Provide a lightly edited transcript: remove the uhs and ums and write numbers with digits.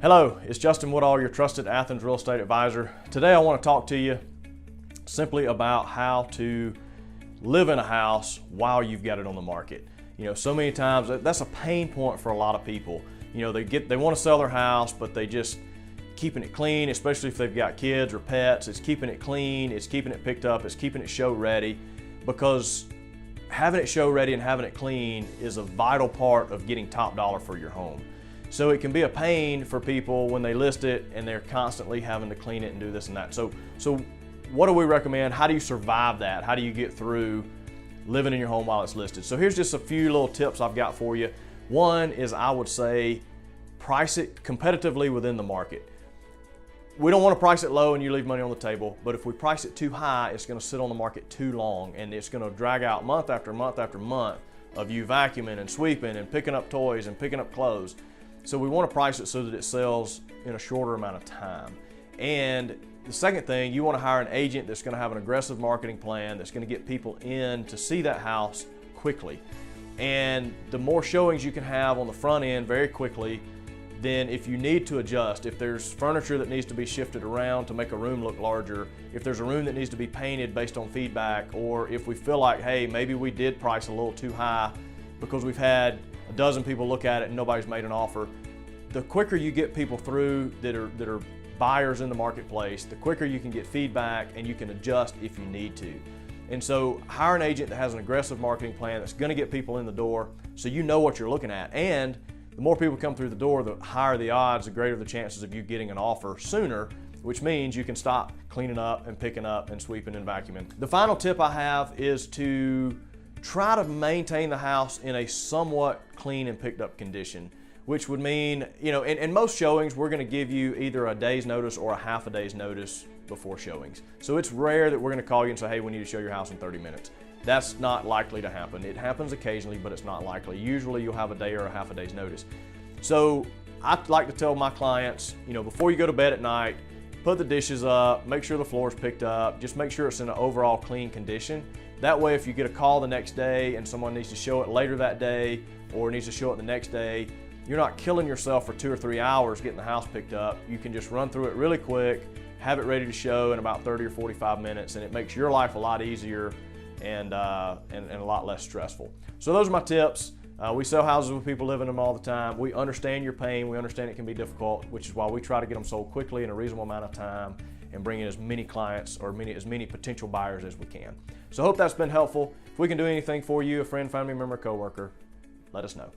Hello, it's Justin Woodall, your trusted Athens real estate advisor. Today I want to talk to you simply about how to live in a house while you've got it on the market. You know, so many times that's a pain point for a lot of people. You know, they want to sell their house, but they just keeping it clean, especially if they've got kids or pets. It's keeping it clean, it's keeping it picked up, it's keeping it show ready, because having it show ready and having it clean is a vital part of getting top dollar for your home. So it can be a pain for people when they list it and they're constantly having to clean it and do this and that. So what do we recommend? How do you survive that? How do you get through living in your home while it's listed? So here's just a few little tips I've got for you. One is, I would say, price it competitively within the market. We don't want to price it low and you leave money on the table, but if we price it too high, it's going to sit on the market too long and it's going to drag out month after month after month of you vacuuming and sweeping and picking up toys and picking up clothes. So we want to price it so that it sells in a shorter amount of time. And the second thing, you want to hire an agent that's going to have an aggressive marketing plan that's going to get people in to see that house quickly. And the more showings you can have on the front end very quickly, then if you need to adjust, if there's furniture that needs to be shifted around to make a room look larger, if there's a room that needs to be painted based on feedback, or if we feel like, hey, maybe we did price a little too high because we've had a dozen people look at it and nobody's made an offer, the quicker you get people through that are buyers in the marketplace, the quicker you can get feedback and you can adjust if you need to. And so hire an agent that has an aggressive marketing plan that's going to get people in the door so you know what you're looking at. And the more people come through the door, the higher the odds, the greater the chances of you getting an offer sooner, which means you can stop cleaning up and picking up and sweeping and vacuuming. The final tip I have is to try to maintain the house in a somewhat clean and picked up condition, which would mean, you know, in most showings, we're going to give you either a day's notice or a half a day's notice before showings. So it's rare that we're going to call you and say, hey, we need to show your house in 30 minutes. That's not likely to happen. It happens occasionally, but it's not likely. Usually you'll have a day or a half a day's notice. So I like to tell my clients, you know, before you go to bed at night, put the dishes up, make sure the floor's picked up, just make sure it's in an overall clean condition. That way, if you get a call the next day and someone needs to show it later that day or needs to show it the next day, you're not killing yourself for 2 or 3 hours getting the house picked up. You can just run through it really quick, have it ready to show in about 30 or 45 minutes, and it makes your life a lot easier and a lot less stressful. So those are my tips. We sell houses with people living in them all the time. We understand your pain. We understand it can be difficult, which is why we try to get them sold quickly in a reasonable amount of time and bring in as many clients or as many potential buyers as we can. So I hope that's been helpful. If we can do anything for you, a friend, family member, coworker, let us know.